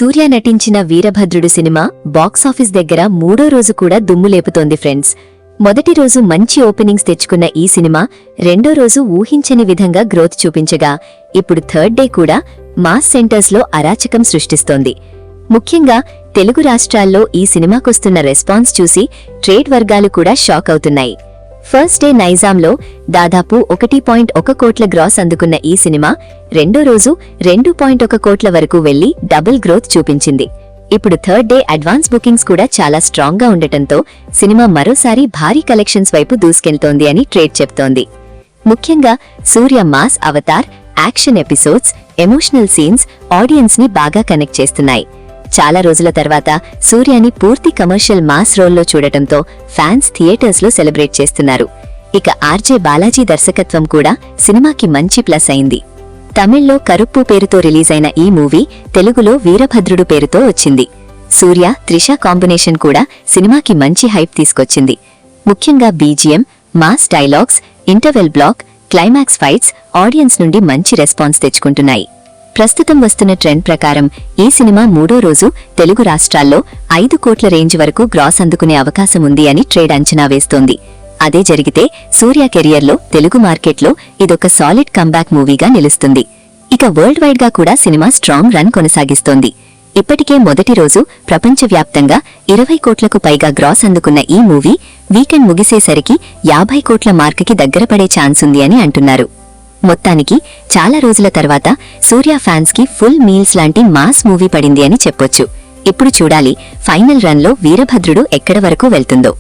సూర్య నటించిన వీరభద్రుడు cinema box office దగ్గర మూడో రోజు కూడా దుమ్ము లేపుతోంది ఫ్రెండ్స్. మొదటి రోజు మంచి ఓపెనింగ్స్ తెచ్చుకున్న ఈ సినిమా రెండో రోజు ఊహించని విధంగా గ్రోత్ చూపించగా ఇప్పుడు థర్డ్ డే కూడా మాస్ సెంటర్స్లో అరాచకం సృష్టిస్తోంది. ముఖ్యంగా తెలుగు రాష్ట్రాల్లో ఈ సినిమాకొస్తున్న రెస్పాన్స్ చూసి ట్రేడ్ వర్గాలు కూడా షాక్ అవుతున్నాయి. ఫస్ట్ డే నైజాంలో దాదాపు 1.1 కోట్ల గ్రాస్ అందుకున్న ఈ సినిమా రెండో రోజు 2.1 కోట్ల వరకు వెళ్లి డబుల్ గ్రోత్ చూపించింది. ఇప్పుడు థర్డ్ డే అడ్వాన్స్ బుకింగ్స్ కూడా చాలా స్ట్రాంగ్ గా ఉండటంతో సినిమా మరోసారి భారీ కలెక్షన్స్ వైపు దూసుకెళ్తోంది అని ట్రేడ్ చెప్తోంది. ముఖ్యంగా Suriya mass avatar, action episodes, emotional scenes audience ని బాగా కనెక్ట్ చేస్తున్నాయి. చాలా రోజుల తర్వాత సూర్యాని పూర్తి కమర్షియల్ మాస్ రోల్లో చూడటంతో ఫ్యాన్స్ థియేటర్స్ లో సెలబ్రేట్ చేస్తున్నారు. ఇక ఆర్జే బాలాజీ దర్శకత్వం కూడా సినిమాకి మంచి ప్లస్ అయింది. తమిళ్లో కరుప్పు పేరుతో రిలీజ్ అయిన ఈ మూవీ తెలుగులో వీరభద్రుడు పేరుతో వచ్చింది. సూర్య, త్రిష కాంబినేషన్ కూడా సినిమాకి మంచి హైప్ తీసుకొచ్చింది. ముఖ్యంగా BGM, mass dialogues, interval block, climax fights audience నుండి మంచి రెస్పాన్స్ తెచ్చుకుంటున్నాయి. ప్రస్తుతం వస్తున్న ట్రెండ్ ప్రకారం ఈ సినిమా మూడో రోజు తెలుగు రాష్ట్రాల్లో 5 కోట్ల రేంజ్ వరకు గ్రాస్ అందుకునే అవకాశం ఉంది అని ట్రేడ్ అంచనా వేస్తోంది. అదే జరిగితే సూర్య కెరియర్లో తెలుగు మార్కెట్లో ఇదొక సాలిడ్ కంబ్యాక్ మూవీగా నిలుస్తుంది. ఇక వరల్డ్ వైడ్ గా కూడా సినిమా స్ట్రాంగ్ రన్ కొనసాగిస్తోంది. ఇప్పటికే మొదటి రోజు ప్రపంచవ్యాప్తంగా 20 కోట్లకు పైగా గ్రాస్ అందుకున్న ఈ మూవీ వీకెండ్ ముగిసేసరికి 50 కోట్ల మార్కుకి దగ్గరపడే ఛాన్స్ ఉంది అని అంటున్నారు. మొత్తానికి చాలా రోజుల తర్వాత సూర్య ఫ్యాన్స్ కి ఫుల్ మీల్స్ లాంటి మాస్ మూవీ పడింది అని చెప్పొచ్చు. ఇప్పుడు చూడాలి ఫైనల్ రన్ లో వీరభద్రుడు ఎక్కడ వరకు వెళ్తుందో.